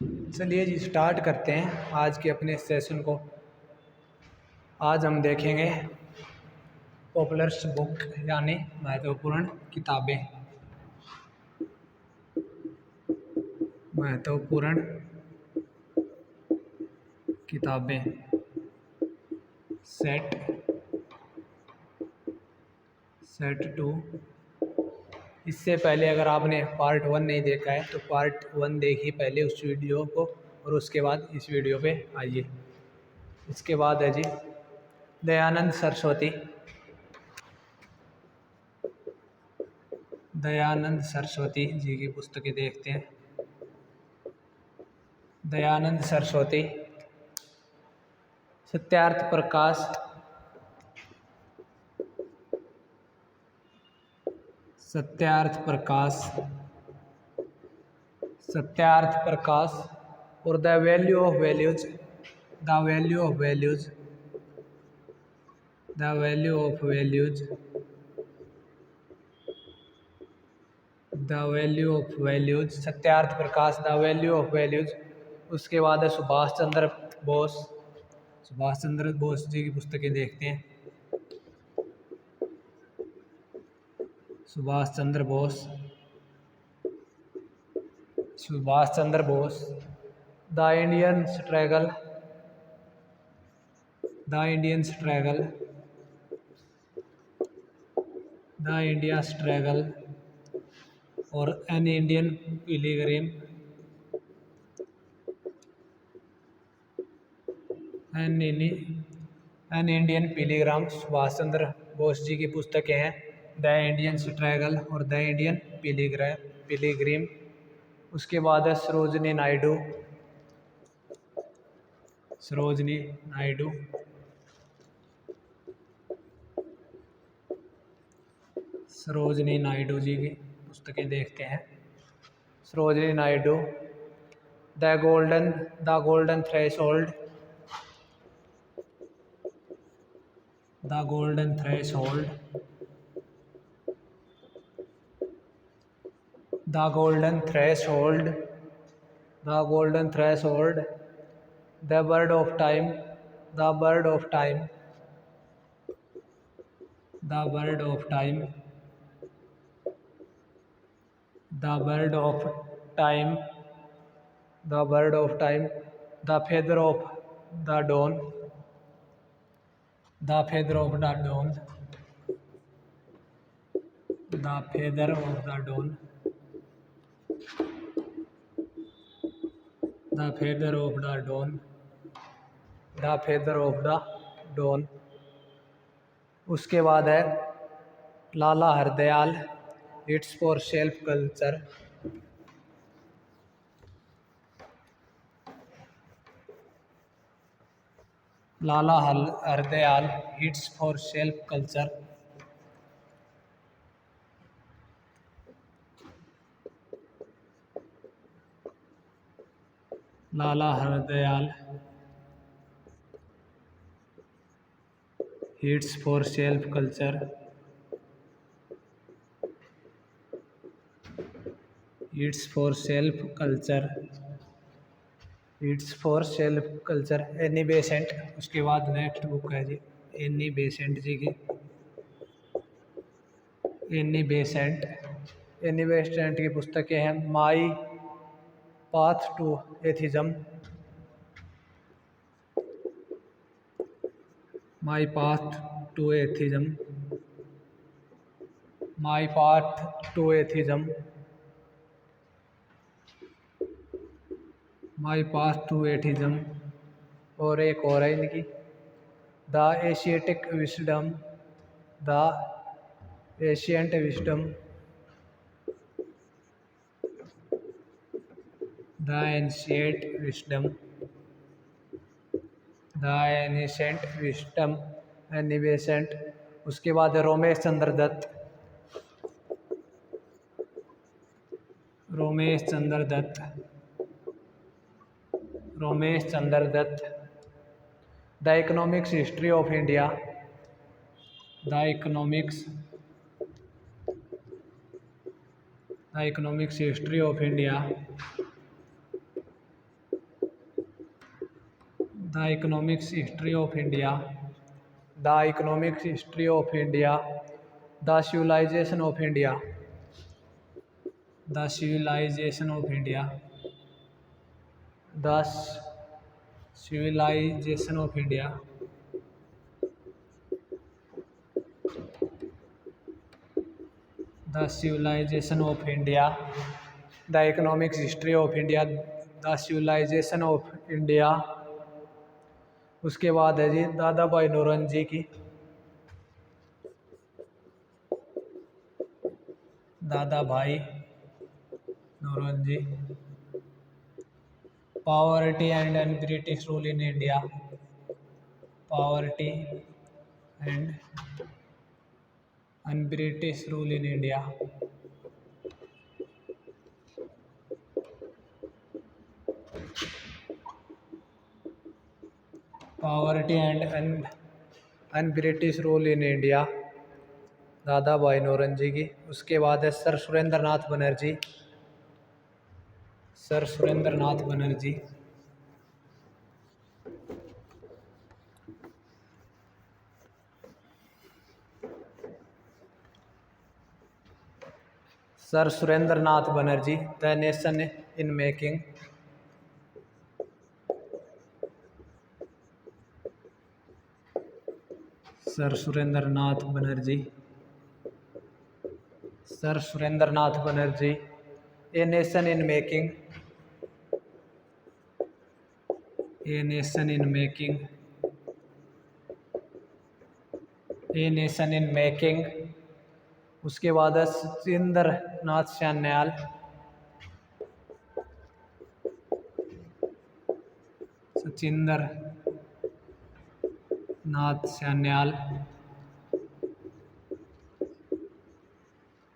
चलिए जी स्टार्ट करते हैं आज के अपने सेशन को। आज हम देखेंगे पॉपुलर बुक यानी महत्वपूर्ण किताबें। महत्वपूर्ण किताबें सेट टू। इससे पहले अगर आपने पार्ट 1 नहीं देखा है तो पार्ट 1 देखिए पहले उस वीडियो को, और उसके बाद इस वीडियो पे आइए। इसके बाद है जी दयानंद सरस्वती। दयानंद सरस्वती जी की पुस्तकें देखते हैं। दयानंद सरस्वती, सत्यार्थ प्रकाश, सत्यार्थ प्रकाश, सत्यार्थ प्रकाश और the value of values, the value of values, the value of values, the value of values, Satyarth Prakash, the value of values. उसके बाद है सुभाष चंद्र बोस। सुभाष चंद्र बोस जी की पुस्तकें देखते हैं। Subhash Chandra Bose, Subhash Chandra Bose, the Indian struggle, the Indian struggle, the India struggle और an Indian pilgrim, an Indian pilgrim. Subhash Chandra Bose ji की पुस्तकें हैं द इंडियन स्ट्रगल और द इंडियन पिलीग्रिम। उसके बाद है सरोजनी नायडू, सरोजनी नायडू, सरोजनी नायडू जी की पुस्तकें देखते हैं। Sarojini Naidu, the golden threshold, the golden threshold, the golden threshold, the golden threshold, the bird of time, the bird of time, the bird of time, the bird of time, the bird of time, the feather of the dawn, the feather of the dawn, the feather of the dawn, the feather of the dawn, the feather of the dawn. उसके बाद है Lala Hardayal, it's for self culture, Lala Hardayal, it's for self culture. Lala Hardayal, it's for self culture, it's for self culture, it's for self culture. Annie Besant. उसके बाद next book है जी Annie Besant जी की, Annie Besant. Annie Besant की पुस्तकें हैं my path to atheism, my path to atheism, my path to atheism, my path to atheism. और एक और है इनकी the asiatic wisdom, the ancient wisdom, the ancient wisdom, the ancient wisdom, Annie Besant. उसके बाद Romesh Chandra Dutt, Romesh Chandra Dutt, Romesh Chandra Dutt, the economics history of India, the economics, the economics history of India, the economics history of India, the economics history of India, the civilisation of India, the civilisation of India, the civilisation of India, the civilisation of India, the economics history of India, the civilisation of India. उसके बाद है जी दादा भाई नौरोजी की, Dadabhai Naoroji, poverty and un British rule in India, poverty and un British rule in India, poverty and un British rule in India, Dadabhai Naoroji की। उसके बाद है sir Surendra Nath Banerjee, sir Surendra Nath Banerjee, sir Surendra Nath Banerjee, the nation in making, sir Surendra Nath Banerjee, sir Surendra Nath Banerjee, a nation in making, a nation in making, a nation in making. उसके बाद है सचिंद्र नाथ सान्याल, सचिंद्र नाथ सान्याल,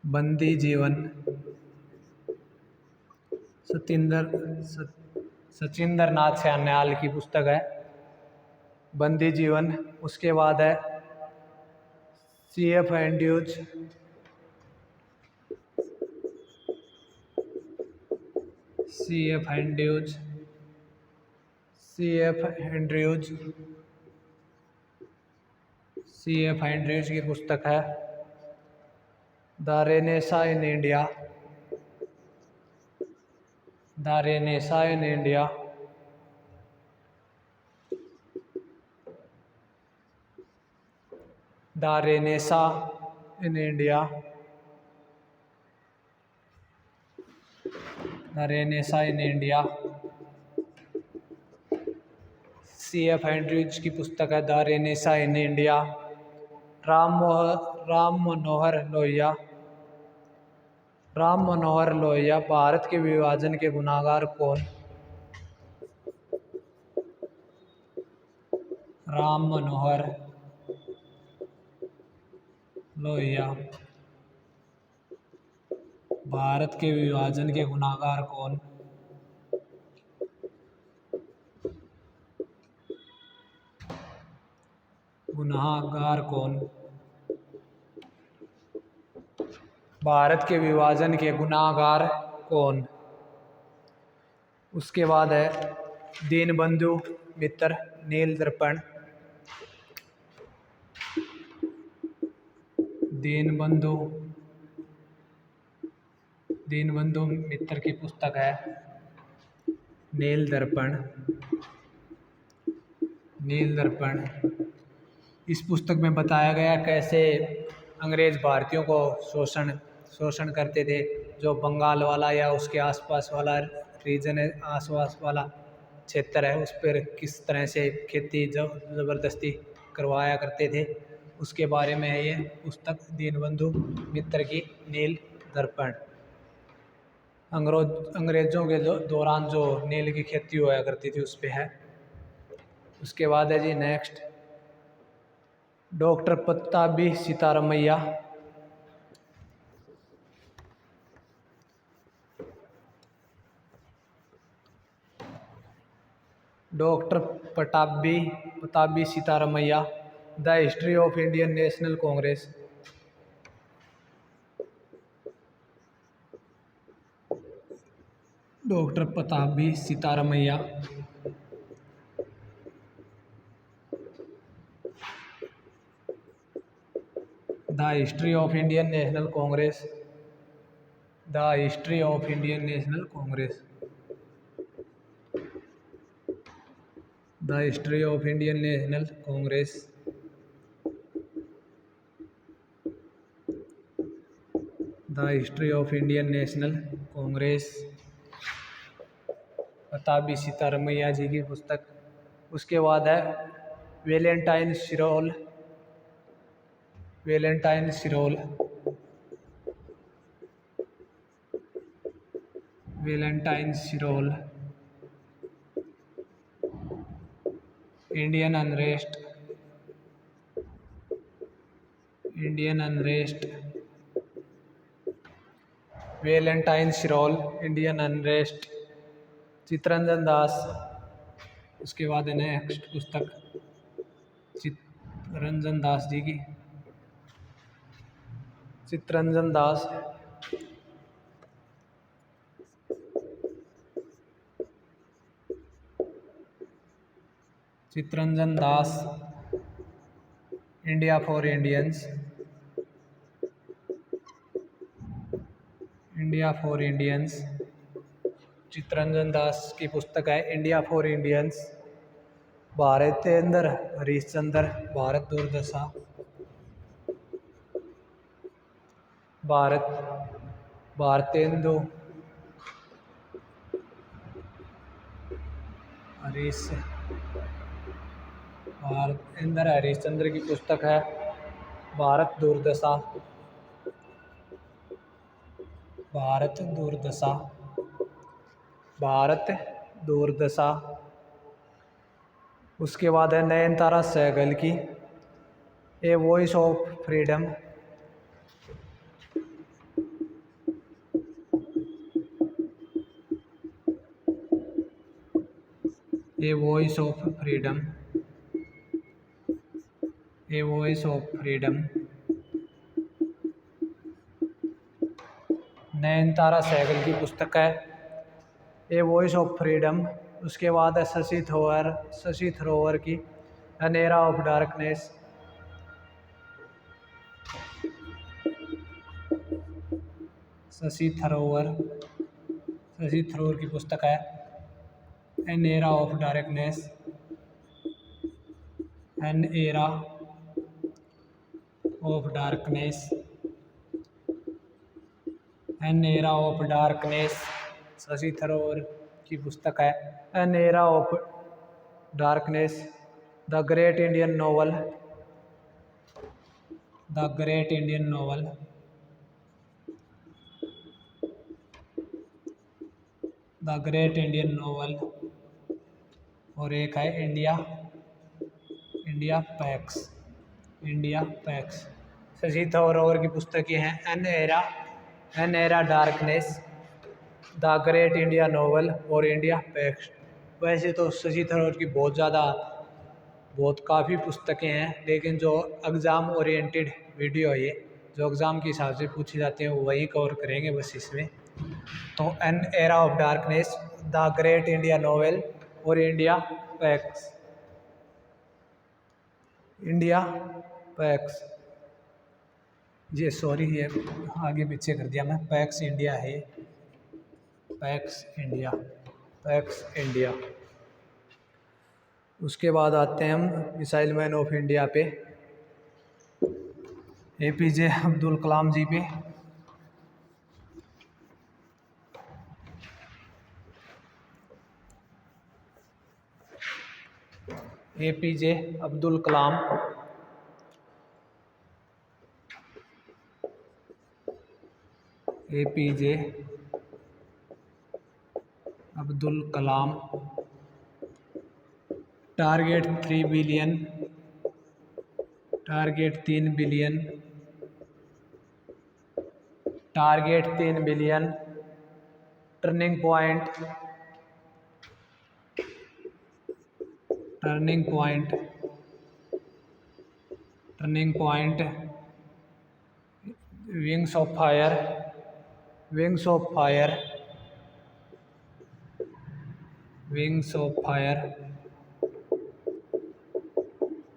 बंदी जीवन, सचिंद्र नाथ सान्याल की पुस्तक है बंदी जीवन। उसके बाद है C.F. Andrews, C.F. Andrews, C.F. Andrews, C.F. Andrews की पुस्तक है the renaissance in India, the renaissance in India. The renaissance in India, the renaissance in India. C.F. Andrews की पुस्तक है the renaissance in India. Ram Manohar Lohia, Ram Manohar Lohia, Bharat के विभाजन के गुनाहगार कौन, राम मनोहर लोहिया, भारत के विभाजन के गुनाहगार कौन, गुनाहगार कौन, भारत के विभाजन के गुनाहगार कौन। उसके बाद है दीनबंधु मित्र नील दर्पण, दीनबंधु मित्र की पुस्तक है नील दर्पण, नील दर्पण। इस पुस्तक में बताया गया कैसे अंग्रेज भारतीयों को शोषण करते थे। जो बंगाल वाला या उसके आसपास वाला रीजन है, आसपास वाला क्षेत्र है, उस पर किस तरह से खेती ज़बरदस्ती करवाया करते थे, उसके बारे में है ये पुस्तक दीनबंधु मित्र की नील दर्पण। अंग्रेज़ों के दौरान जो नील की खेती हुआ करती थी उस पे है। उसके बाद है जी next doctor Pattabhi Sitaramayya, doctor Pattabhi Sitaramayya, the history of Indian National Congress, doctor Pattabhi Sitaramayya, the history of Indian National Congress, the history of Indian National Congress, the history of Indian National Congress, the history of Indian National Congress, Pattabhi Sitaramayya ji की पुस्तक। उसके बाद है Valentine Chirol, Valentine Chirol, Valentine Chirol, Indian unrest, Indian unrest, Valentine Chirol, Indian unrest, Chittaranjan Das. उसके बाद है next पुस्तक चित्तरंजन दास जी की, Chittaranjan Das, Chittaranjan Das, India for Indians, India for Indians. Chittaranjan Das की पुस्तक है India for Indians. Bharatendu Harishchandra, Bharat Durdasha, Bharat, Bharatendu Harish, Bharatendra Harishchandra की पुस्तक है भारत दुर्दशा, भारत दुर्दशा, भारत दुर्दशा। उसके बाद है नयनतारा सहगल की a voice of freedom, a voice of freedom, a voice of freedom, Nayantara Sahgal की पुस्तक है ए वॉइस ऑफ फ्रीडम। उसके बाद है शशि थरूर, शशि थरूर की an era of darkness, Shashi Tharoor, Shashi Tharoor की पुस्तक है an era of darkness, an era of darkness, an era of darkness. Shashi Tharoor की पुस्तक है an era of darkness, the great Indian novel, the great Indian novel, the great Indian novel. और एक है India, India PACS, India PACS. Shashi Tharoor की पुस्तकें हैं an era darkness, the great India novel और इंडिया पैक्स। वैसे तो शशि थरूर की बहुत काफ़ी पुस्तकें हैं, लेकिन जो एग्ज़ाम ओरिएंटेड वीडियो है, ये जो एग्ज़ाम के हिसाब से पूछी जाती हैं वही कवर करेंगे बस इसमें। तो an era of darkness, the great India novel और इंडिया पैक्स, इंडिया पैक्स। ये सॉरी, ये आगे पीछे कर दिया मैं, पैक्स इंडिया है, पैक्स इंडिया, पैक्स इंडिया। उसके बाद आते हैं हम मिसाइल मैन ऑफ इंडिया पे, एपीजे अब्दुल कलाम जी पे। APJ Abdul Kalam, APJ Abdul Kalam. Target 3 billion, target 3 billion, target 3 billion. Turning point, turning point, turning point. Wings of fire, wings of fire, wings of fire,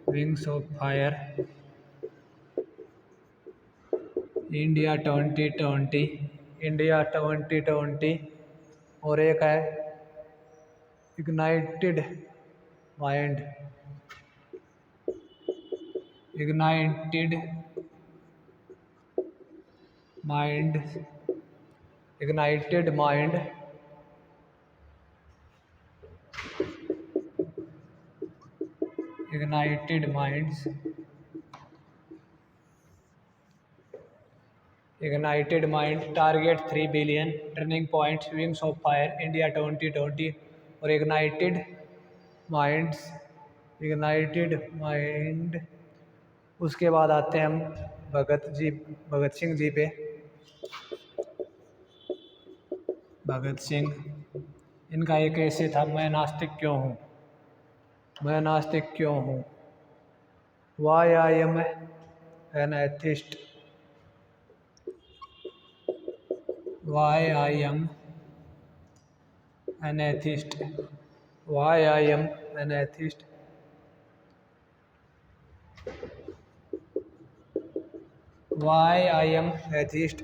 wings of fire. India 2020, India 2020, और एक है ignited mind, ignited mind, ignited mind, ignited minds, ignited mind, target 3 billion, turning point, wings of fire, India 2020 और ignited minds, ignited mind. उसके बाद आते हैं हम भगत सिंह जी पे। भगत सिंह, इनका एक ऐसे था, मैं नास्तिक क्यों हूँ, मैं नास्तिक क्यों हूँ, why I am an atheist, why I am an atheist, why I am an atheist, why I am atheist,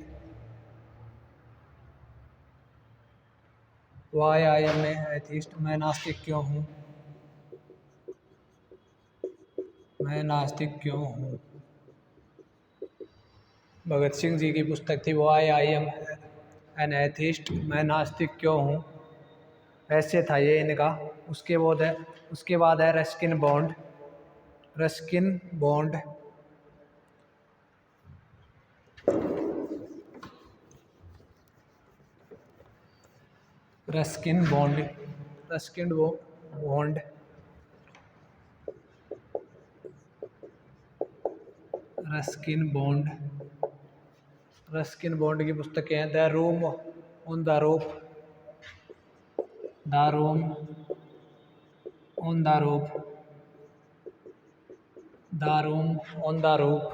why I am atheist, मैं नास्तिक क्यों हूँ, मैं नास्तिक क्यों हूँ। भगत सिंह जी की पुस्तक थी why I am an atheist, मैं नास्तिक क्यों हूँ, ऐसे था ये इनका। उसके बाद है Ruskin Bond, Ruskin Bond, Ruskin Bond, Ruskin Bond, Ruskin Bond, Ruskin Bond की पुस्तकें हैं the room on the rope, the room on the rope, the room on the rope,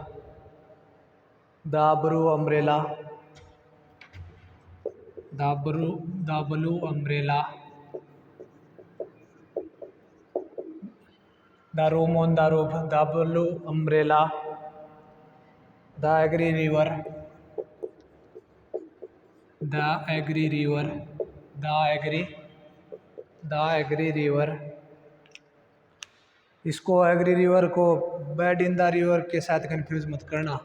the blue umbrella, the blue umbrella, the room on the rope, the blue umbrella, the angry river, the angry river, the angry, the angry river. इसको angry river को bend in the river के साथ confuse मत करना,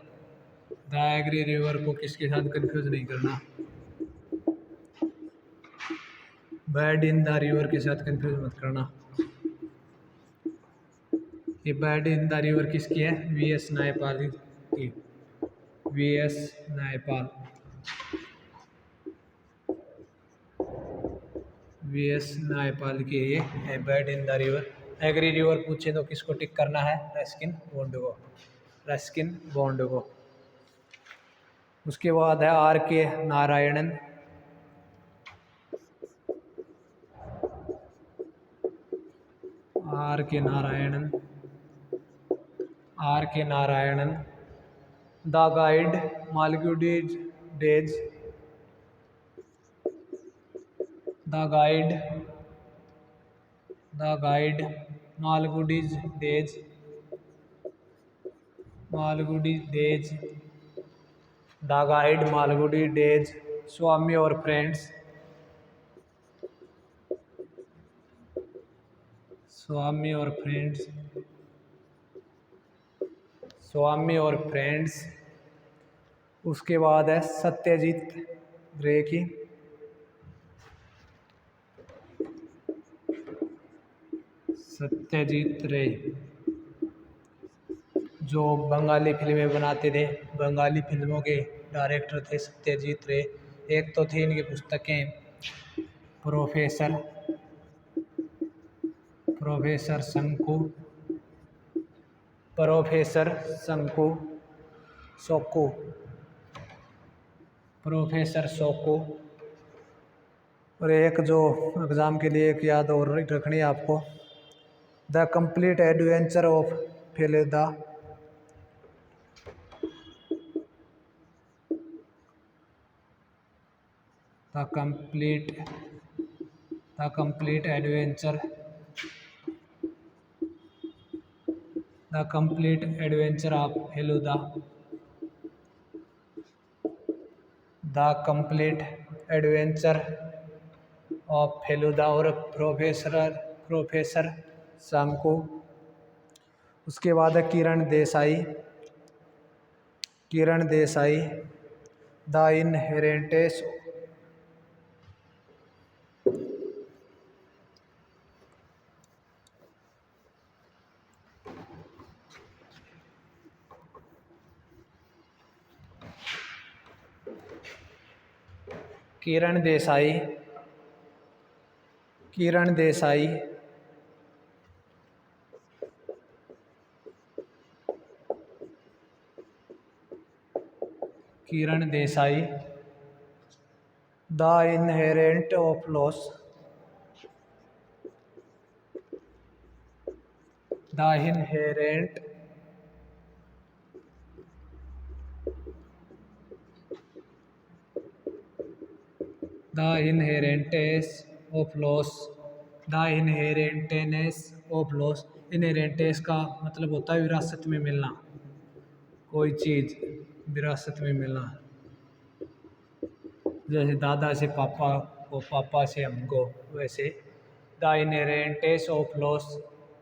the angry river को किसके साथ confuse नहीं करना, बैड इन द रिवर के साथ कंफ्यूज मत करना। ये बैड इन द रिवर किसकी है, वी एस नायपाल की, V S Naipaul, V S Naipaul की ये है bend in the river. Angry river पूछे तो किसको टिक करना है, रस्किन बॉन्ड को, रस्किन बॉन्ड को। उसके बाद है are K Narayanan, R K Narayanan, R K Narayanan, the guide Malgudi's days, the guide, the guide Malgudi's days, Malgudi days, the guide Malgudi days, Swami और फ्रेंड्स, स्वामी और फ्रेंड्स, स्वामी और फ्रेंड्स। उसके बाद है सत्यजीत रे की, सत्यजीत रे जो बंगाली फिल्में बनाते थे, बंगाली फिल्मों के डायरेक्टर थे सत्यजीत रे। एक तो थी इनकी पुस्तकें प्रोफेसर, प्रोफेसर शंकु, प्रोफेसर शंकु सोकू, प्रोफेसर सोकू। और एक जो एग्ज़ाम के लिए एक याद और रखनी है आपको, the complete adventure of Feluda, the complete, the complete adventure, the complete adventure of Feluda, the complete adventure of Feluda और प्रोफेसर शंकु। उसके बाद है Kiran Desai the inheritance Kiran Desai Kiran Desai Kiran Desai the inherent of loss the inherent the inheritance of loss the inheritance of loss. Inheritance का मतलब होता है विरासत में मिलना, कोई चीज़ विरासत में मिलना, जैसे दादा से पापा को, पापा से हमको, वैसे द इनहेरेंटेस ऑफ लॉस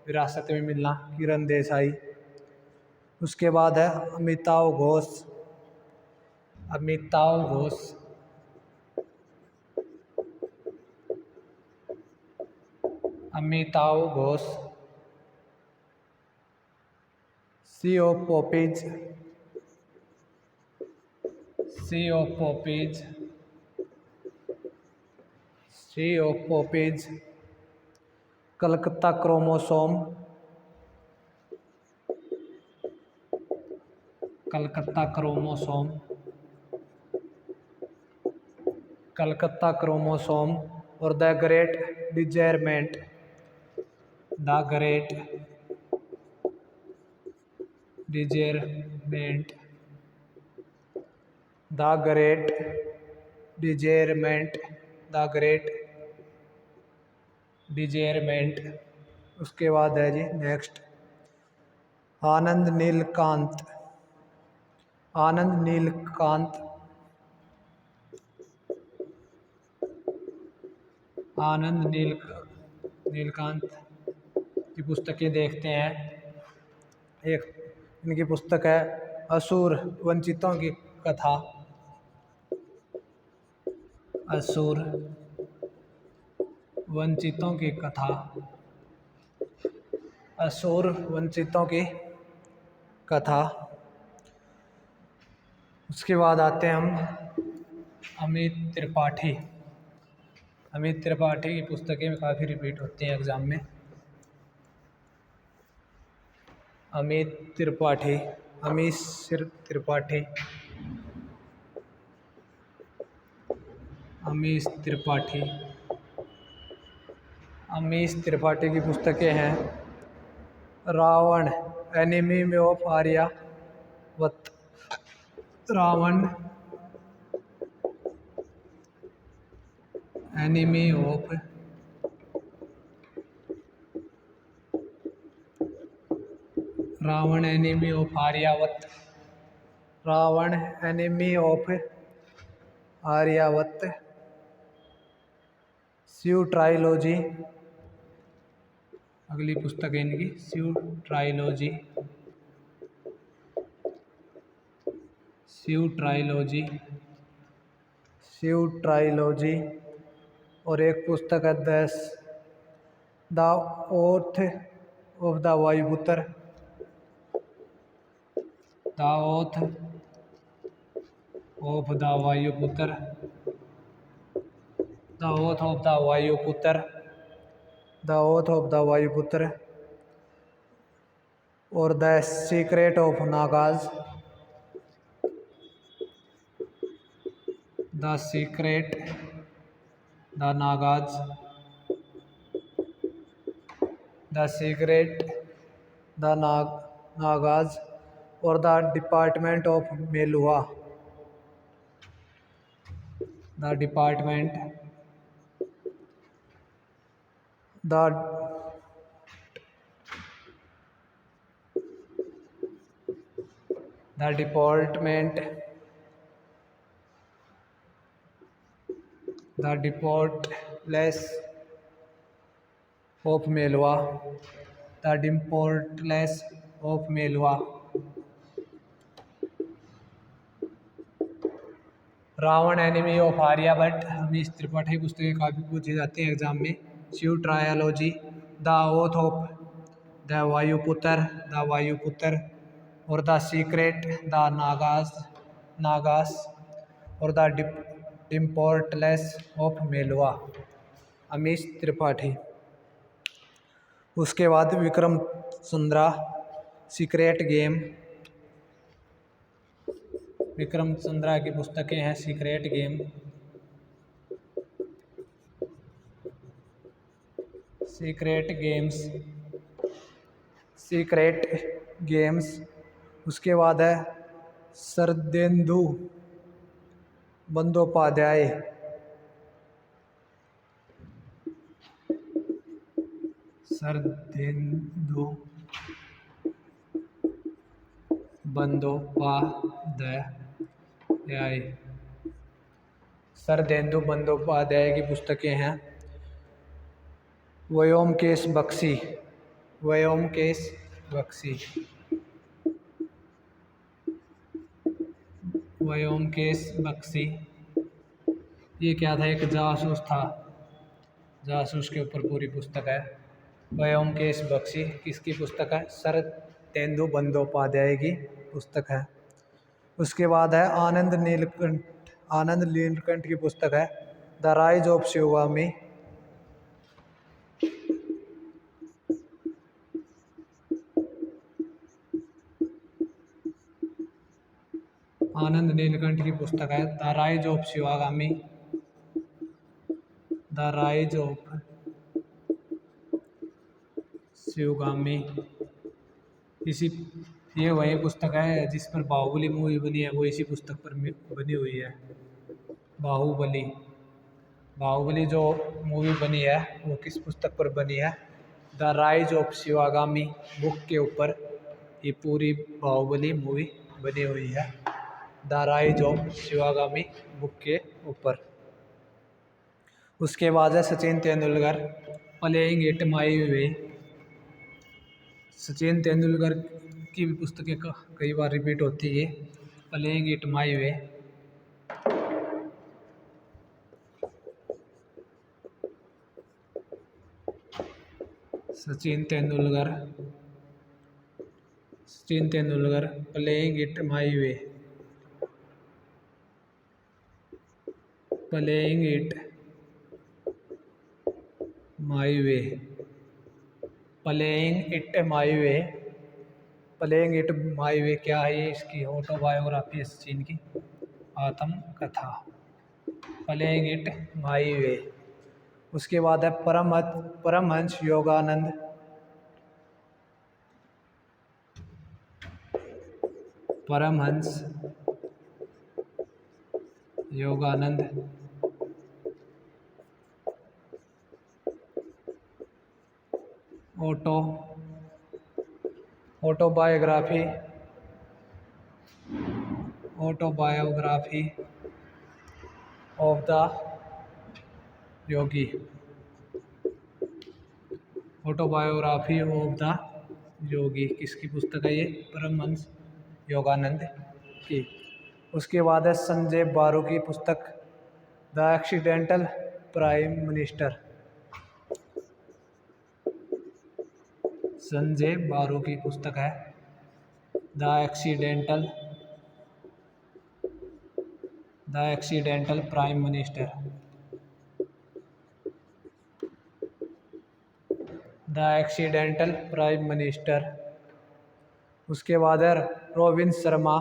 विरासत में मिलना, किरण देसाई। उसके बाद है Amitav Ghosh Amitav Ghosh Amitav Ghosh sea of poppies sea of poppies sea of poppies Calcutta chromosome Calcutta chromosome Calcutta chromosome और the great derangement the great derangement the great derangement the great derangement. उसके बाद है जी नेक्स्ट आनंद नीलकांत आनंद नीलकांत आनंद नीलकांत की पुस्तकें देखते हैं। एक इनकी पुस्तक है असुर वंचितों की कथा असुर वंचितों की कथा असुर वंचितों की कथा। उसके बाद आते हैं हम अमित त्रिपाठी की पुस्तकें काफ़ी रिपीट होती हैं एग्ज़ाम में। अमित त्रिपाठी अमीश त्रिपाठी की पुस्तकें हैं Ravan enemy of Aryavarta Ravan enemy of Aryavarta Shiva trilogy अगली पुस्तक है इनकी शिव ट्राइलॉजी और एक पुस्तक है the oath of the Vayuputra the oath of the Vayuputra और the secret of Nagas the Nagas और the department of Meluha the department the immortals of Meluha, the immortals of Meluha. Ravan enemy of Aryabhata, हमें त्रिपाठी पुस्तकें काफ़ी पूछी जाती हैं एग्जाम में। Shiva trilogy, the oath of the Vayuputra, the Vayuputra, और the secret, the Nagas, Nagas, और the immortals of Meluha, Amish Tripathi. उसके बाद विक्रम चंद्रा, सीक्रेट गेम, विक्रम चंद्रा की पुस्तकें हैं secret game, secret games, secret games. उसके बाद है शरदेंदु बंदोपाध्याय, शरदेंदु बंदोपाध्याय, शरदेंदु बंदोपाध्याय की पुस्तकें हैं। व्योमकेश बख्शी, व्योमकेश बख्शी, व्योमकेश बख्शी। ये क्या था, एक जासूस था, जासूस के ऊपर पूरी पुस्तक है। व्योमकेश बख्शी किसकी पुस्तक है? शरदेंदु बंदोपाध्याय की पुस्तक है। उसके बाद है आनंद नीलकंठ, आनंद नीलकंठ की पुस्तक है the rise of Sivagami, Anand Neelkanth की पुस्तक है the rise of Sivagami, the rise of Sivagami. इसी, ये वही पुस्तक है जिस पर बाहुबली मूवी बनी है, वो इसी पुस्तक पर बनी हुई है। बाहुबली, बाहुबली जो मूवी बनी है वो किस पुस्तक पर बनी है? The rise of Sivagami book के ऊपर ये पूरी बाहुबली मूवी बनी हुई है, the rise of Sivagami book के ऊपर। उसके बाद है Sachin Tendulkar, playing it my way. Sachin Tendulkar की भी पुस्तकें कई बार रिपीट होती है, playing it my way. Sachin Tendulkar, Sachin Tendulkar, playing it my way, playing it my way, playing it my way, playing it my way क्या है? ये इसकी ऑटोबायोग्राफी है सचिन की, आत्मकथा, प्लेइंग इट माई वे। उसके बाद है Paramahansa Yogananda, Paramahansa Yogananda, autobiography, autobiography of the yogi, autobiography of the yogi किसकी पुस्तक है? ये परमहंस योगानंद की। उसके बाद है संजय बारू की पुस्तक the accidental prime minister, Sanjay Baru की पुस्तक है the accidental prime minister, the accidental prime minister. उसके बाद है Robin Sharma,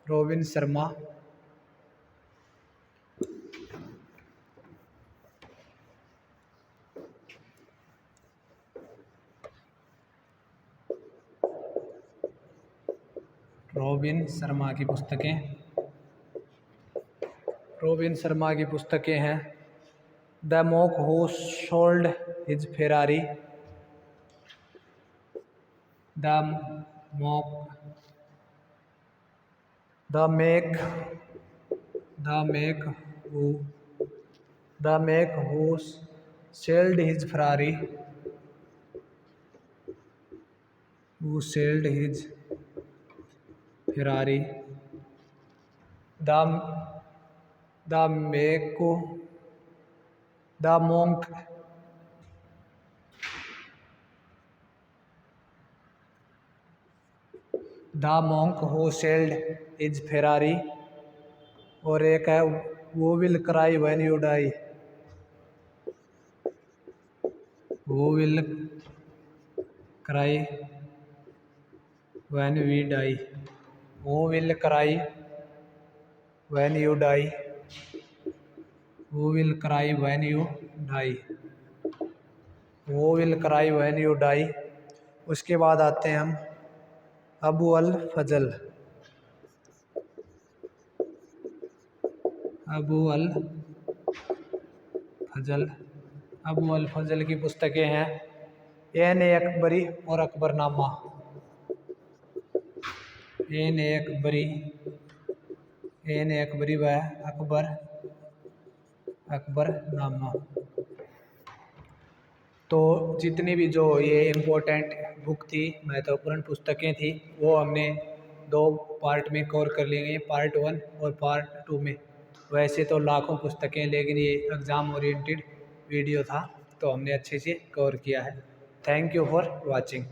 Robin Sharma, Robin Sharma की पुस्तकें, रोबिन शर्मा की पुस्तकें हैं the monk who sold his Ferrari, the monk, the monk who the monk who sailed his Ferrari, who sailed his Ferrari, the the Mako, the monk, who sailed his Ferrari, और एक है who will cry when you die, who will cry when we die, who will cry when you die, who will cry when you die, who will cry when you die. उसके बाद आते हैं हम अबू अल फजल, अबू अल फजल, अबू अल फजल की पुस्तकें हैं एन ए अकबरी और अकबरनामा, एन ए अकबरी, एन ए अकबरी व अकबरनामा। तो जितनी भी जो ये इम्पोर्टेंट बुक थी, महत्वपूर्ण पुस्तकें थी, वो हमने 2 पार्ट में कवर कर ली गई, पार्ट 1 और पार्ट 2 में। वैसे तो लाखों पुस्तकें, लेकिन ये एग्ज़ाम ओरिएंटेड वीडियो था तो हमने अच्छे से कवर किया है। Thank you for watching.